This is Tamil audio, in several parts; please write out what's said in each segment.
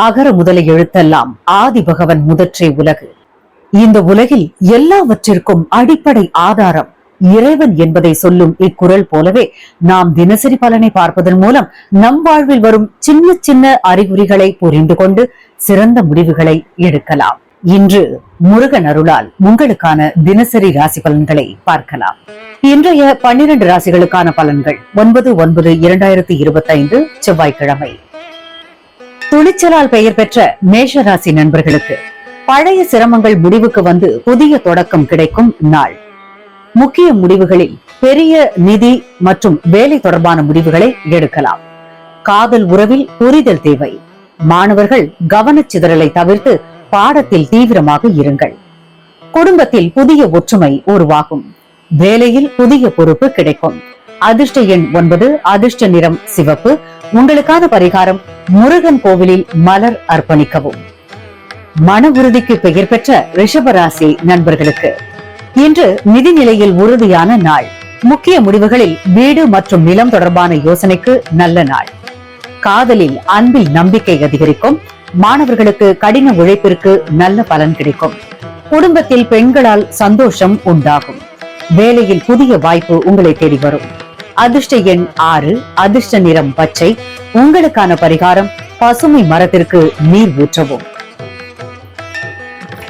அகர முதல எழுத்தெல்லாம் ஆதி பகவன் முதற்றே உலகு. இந்த உலகில் எல்லாவற்றிற்கும் அடிப்படை ஆதாரம் இறைவன் என்பதை சொல்லும் இக்குறள் போலவே நாம் தினசரி பலனை பார்ப்பதன் மூலம் நம் வாழ்வில் வரும் சின்ன சின்ன அறிகுறிகளை புரிந்து கொண்டு சிறந்த முடிவுகளை எடுக்கலாம். இன்று முருகன் அருளால் உங்களுக்கான தினசரி ராசி பலன்களை பார்க்கலாம். இன்றைய 12 ராசிகளுக்கான பலன்கள் 9/9/2025 செவ்வாய்க்கிழமை. துணிச்சலால் பெயர் பெற்ற மேஷ ராசி நண்பர்களுக்கு பழைய சிரமங்கள் முடிவுக்கு வந்து புதிய தொடக்கம் கிடைக்கும் நாள். முக்கிய முடிவுகளில் பெரிய நிதி மற்றும் வேலை தொடர்பான முடிவுகளை எடுக்கலாம். காதல் உறவில் புரிதல் தேவை. மாணவர்கள் கவனச்சிதறலை தவிர்த்து பாடத்தில் தீவிரமாக இருங்கள். குடும்பத்தில் புதிய ஒற்றுமை உருவாகும். வேலையில் புதிய பொறுப்பு கிடைக்கும். அதிர்ஷ்ட எண் 9, அதிர்ஷ்ட நிறம் சிவப்பு. உங்களுக்கான பரிகாரம் முருகன் கோவிலில் மலர் அர்ப்பணிக்கவும். மன உறுதிக்கு பெயர் பெற்ற ரிஷபராசி நண்பர்களுக்கு இன்று நிதி நிலையில் உறுதியான நாள். முக்கிய முடிவுகளில் வீடு மற்றும் நிலம் தொடர்பான யோசனைக்கு நல்ல நாள். காதலில் அன்பில் நம்பிக்கை அதிகரிக்கும். மாணவர்களுக்கு கடின உழைப்பிற்கு நல்ல பலன் கிடைக்கும். குடும்பத்தில் பெண்களால் சந்தோஷம் உண்டாகும். வேலையில் புதிய வாய்ப்பு உங்களை தேடி வரும். அதிர்ஷ்ட எண் 6, அதிர்ஷ்ட நிறம் பச்சை. உங்களுக்கான பரிகாரம் பசுமை மரத்திற்கு நீர் ஊற்றவும்.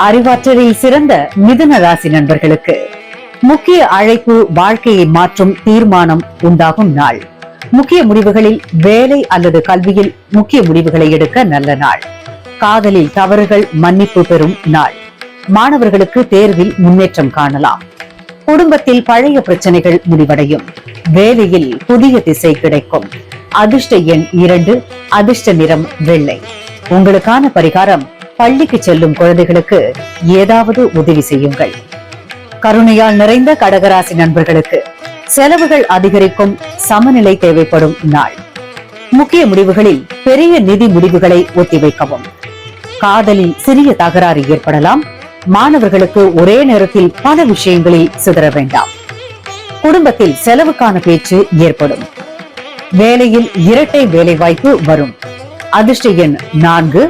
அறிவாற்றலில் சிறந்த மிதுன ராசி நண்பர்களுக்கு முக்கிய அழைப்பு வாழ்க்கையை மாற்றும் தீர்மானம் உண்டாகும் நாள். முக்கிய முடிவுகளில் வேலை அல்லது கல்வியில் முக்கிய முடிவுகளை எடுக்க நல்ல நாள். காதலில் தவறுகள் மன்னிப்பு பெறும் நாள். மாணவர்களுக்கு தேர்வில் முன்னேற்றம் காணலாம். குடும்பத்தில் பழைய பிரச்சனைகள் முடிவடையும். வேலையில் புதிய திசை கிடைக்கும். அதிர்ஷ்ட எண் 2, அதிர்ஷ்ட நிறம் வெள்ளை. உங்களுக்கான பரிகாரம் பள்ளிக்கு செல்லும் குழந்தைகளுக்கு ஏதாவது உதவி செய்யுங்கள். கருணையால் நிறைந்த கடகராசி நண்பர்களுக்கு செலவுகள் அதிகரிக்கும். சமநிலை தேவைப்படும் நாள். முக்கிய முடிவுகளில் பெரிய நிதி முடிவுகளை ஒத்திவைக்கவும். காதலில் சிறிய தகராறு ஏற்படலாம். மாணவர்களுக்கு ஒரே நேரத்தில் பல விஷயங்களில் சிதற வேண்டாம். குடும்பத்தில் செலவுக்கான பேச்சு ஏற்படும். வேலையில் இரட்டை வேலை வாய்ப்பு வரும். அதிர்ஷ்ட எண் 4,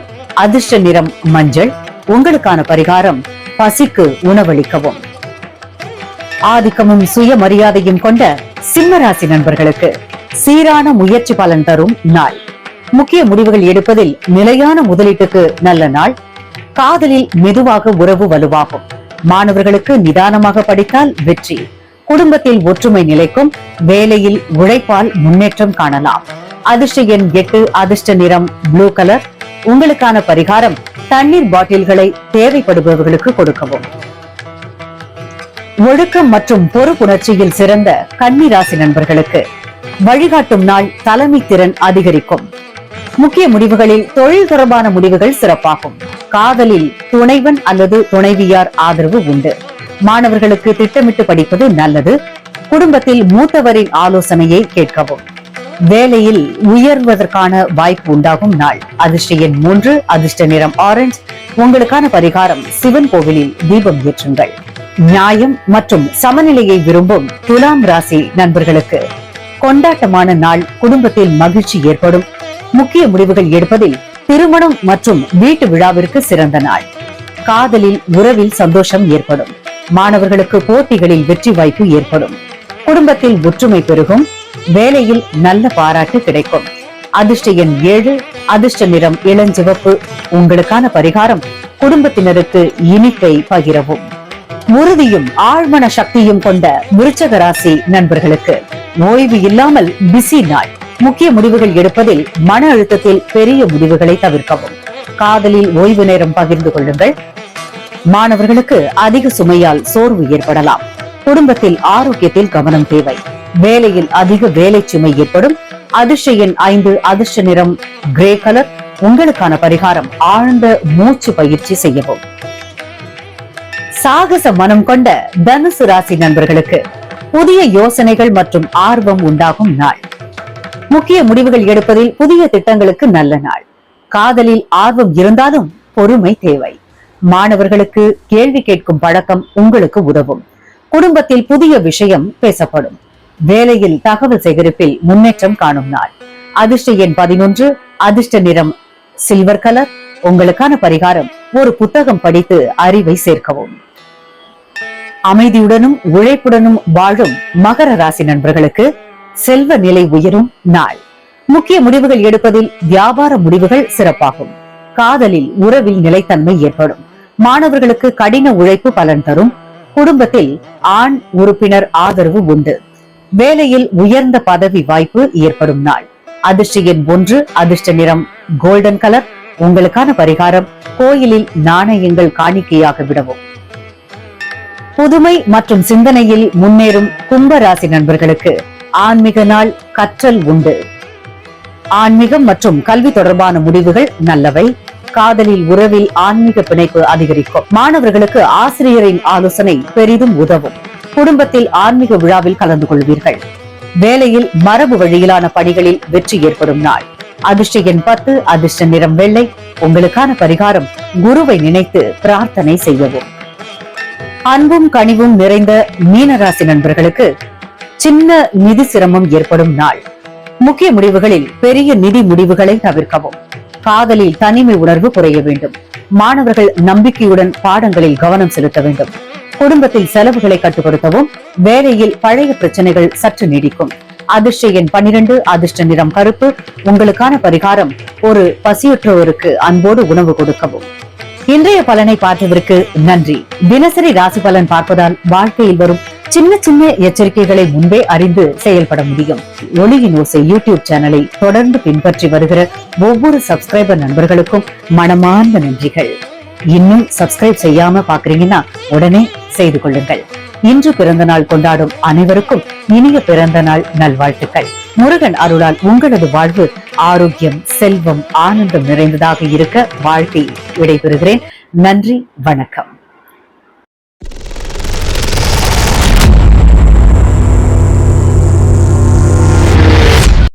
அதிர்ஷ்ட நிறம் மஞ்சள். உங்களுக்கான பரிகாரம் பசிக்கு உணவளிக்கவும். ஆதிக்கமும் சுயமரியாதையும் கொண்ட சிம்மராசி நண்பர்களுக்கு சீரான முயற்சி பலன் தரும் நாள். முக்கிய முடிவுகள் எடுப்பதில் நிலையான முதலீட்டுக்கு நல்ல நாள். காதலில் மெதுவாக உறவு வலுவாகும். மாணவர்களுக்கு நிதானமாக படித்தால் வெற்றி. குடும்பத்தில் ஒற்றுமை நிலைக்கும். வேலையில் உழைப்பால் முன்னேற்றம் காணலாம். அதிர்ஷ்ட எண் 8, அதிர்ஷ்ட நிறம் ப்ளூ கலர். உங்களுக்கான பரிகாரம் தண்ணீர் பாட்டில்களை தேவைப்படுபவர்களுக்கு கொடுக்கவும். ஒழுக்கம் மற்றும் பொறுப்புணர்ச்சியில் சிறந்த கன்னி ராசி நண்பர்களுக்கு வழிகாட்டும் நாள். தலைமை திறன் அதிகரிக்கும். முக்கிய முடிவுகளில் தொழில் தொடர்பான முடிவுகள் சிறப்பாகும். காதலில் துணைவன் அல்லது துணைவியார் ஆதரவு உண்டு. மாணவர்களுக்கு திட்டமிட்டு படிப்பது நல்லது. குடும்பத்தில் மூத்தவரின் ஆலோசனையை கேட்கவும். வேலையில் உயர்வதற்கான வாய்ப்பு உண்டாகும் நாள். அதிர்ஷ்ட எண் 3, அதிர்ஷ்ட நிறம் ஆரஞ்சு. உங்களுக்கான பரிகாரம் சிவன் கோவிலில் தீபம் ஏற்றுங்கள். நியாயம் மற்றும் சமநிலையை விரும்பும் துலாம் ராசி நண்பர்களுக்கு கொண்டாட்டமான நாள். குடும்பத்தில் மகிழ்ச்சி ஏற்படும். முக்கிய முடிவுகள் எடுப்பதில் திருமணம் மற்றும் வீட்டு விழாவிற்கு சிறந்த நாள். காதலில் உறவில் சந்தோஷம் ஏற்படும். மாணவர்களுக்கு போட்டிகளில் வெற்றி வாய்ப்பு ஏற்படும். குடும்பத்தில் ஒற்றுமை பெருகும். வேலையில் நல்ல பாராட்டு கிடைக்கும். அதிர்ஷ்ட எண் 7, அதிர்ஷ்ட நிறம் இளஞ்சிவப்பு. உங்களுக்கான பரிகாரம் குடும்பத்தினருக்கு இனிப்பை பகிரவும். உறுதியும் ஆழ்மன சக்தியும் கொண்ட விருச்சக ராசி நண்பர்களுக்கு ஓய்வு இல்லாமல் பிஸி நாள். முக்கிய முடிவுகள் எடுப்பதில் மன அழுத்தத்தில் பெரிய முடிவுகளை தவிர்க்கவும். காதலில் ஓய்வு நேரம் பகிர்ந்து கொள்ளுங்கள். மாணவர்களுக்கு அதிக சுமையால் சோர்வு ஏற்படலாம். குடும்பத்தில் ஆரோக்கியத்தில் கவனம் தேவை. வேலையில் அதிக வேலை சுமை ஏற்படும். அதிர்ஷ்ட எண் 5, அதிர்ஷ்ட நிறம் கிரே கலர். உங்களுக்கான பரிகாரம் ஆழ்ந்த மூச்சு பயிற்சி செய்யவும். சாகச மனம் கொண்ட தனுசு ராசி நண்பர்களுக்கு புதிய யோசனைகள் மற்றும் ஆர்வம் உண்டாகும் நாள். முக்கிய முடிவுகள் எடுப்பதில் புதிய திட்டங்களுக்கு நல்ல நாள். காதலில் ஆர்வம் இருந்தாலும் பொறுமை தேவை. மாணவர்களுக்கு கேள்வி கேட்கும் பழக்கம் உங்களுக்கு உதவும். குடும்பத்தில் புதிய விஷயம் பேசப்படும். வேலையில் தகவல் சேகரிப்பில் முன்னேற்றம் காணும் நாள். அதிர்ஷ்ட எண் 11, அதிர்ஷ்ட நிறம் சில்வர் கலர். உங்களுக்கான பரிகாரம் ஒரு புத்தகம் படித்து அறிவை சேர்க்கவும். அமைதியுடனும் உழைப்புடனும் வாழும் மகர ராசி நண்பர்களுக்கு செல்வ நிலை உயரும் நாள். முக்கிய முடிவுகள் எடுப்பதில் வியாபார முடிவுகள் சிறப்பாகும். காதலில் உறவில் நிலைத்தன்மை ஏற்படும். மாணவர்களுக்கு கடின உழைப்பு பலன் தரும். குடும்பத்தில் ஆண் உறுப்பினர் ஆதரவு உண்டு. வேலையில் உயர்ந்த பதவி வாய்ப்பு ஏற்படும் நாள். அதிர்ஷ்ட எண் 1, அதிர்ஷ்ட நிறம் கோல்டன் கலர். உங்களுக்கான பரிகாரம் கோயிலில் நாணயங்கள் காணிக்கையாக விடவும். புதுமை மற்றும் சிந்தனையில் முன்னேறும் கும்பராசி நண்பர்களுக்கு ஆன்மீக நாள். கற்றல் உண்டு. ஆன்மீகம் மற்றும் கல்வி தொடர்பான முடிவுகள் நல்லவை. காதலில் உறவில் ஆன்மீக பிணைப்பு அதிகரிக்கும். மாணவர்களுக்கு ஆசிரியரின் ஆலோசனை பெரிதும் உதவும். குடும்பத்தில் ஆன்மீக விழாவில் கலந்து கொள்வீர்கள். வேலையில் மரபு வழியிலான பணிகளில் வெற்றி ஏற்படும் நாள். அதிர்ஷ்ட எண் 10, அதிர்ஷ்ட நிறம் வெள்ளை. உங்களுக்கான பரிகாரம் குருவை நினைத்து பிரார்த்தனை செய்யவும். அன்பும் கனிவும் நிறைந்த மீனராசி நண்பர்களுக்கு சின்ன நிதி சிரமம் ஏற்படும் நாள். முக்கிய முடிவுகளில் பெரிய நிதி முடிவுகளை தவிர்க்கவும். காதலில் தனிமை உணர்வு குறைய வேண்டும். மாணவர்கள் நம்பிக்கையுடன் பாடங்களில் கவனம் செலுத்த வேண்டும். குடும்பத்தில் செலவுகளை கட்டுப்படுத்தவும். வேலையில் பழைய பிரச்சனைகள் சற்று நீடிக்கும். அதிர்ஷ்ட எண் 12, அதிர்ஷ்ட நிறம் கருப்பு. உங்களுக்கான பரிகாரம் ஒரு பசியுற்றோருக்கு அன்போடு உணவு கொடுக்கவும். இன்றைய பலனை பார்த்ததற்கு நன்றி. தினசரி ராசி பலன் பார்ப்பதால் வாழ்க்கையில் வரும் சின்ன சின்ன எச்சரிக்கைகளை முன்பே அறிந்து செயல்பட முடியும். ஒளியின் ஓசை யூடியூப் சேனலை தொடர்ந்து பின்பற்றி வருகிற ஒவ்வொரு சப்ஸ்கிரைபர் நண்பர்களுக்கும் மனமார்ந்த நன்றிகள். இன்னும் சப்ஸ்கிரைப் செய்யாம பாக்குறீங்கன்னா உடனே செய்து கொள்ளுங்கள். இன்று பிறந்த நாள் கொண்டாடும் அனைவருக்கும் இனிய பிறந்த நாள் நல்வாழ்த்துக்கள். முருகன் அருளால் உங்களது வாழ்வு ஆரோக்கியம், செல்வம், ஆனந்தம் நிறைந்ததாக இருக்க வாழ்த்தி விடைபெறுகிறேன். நன்றி, வணக்கம்.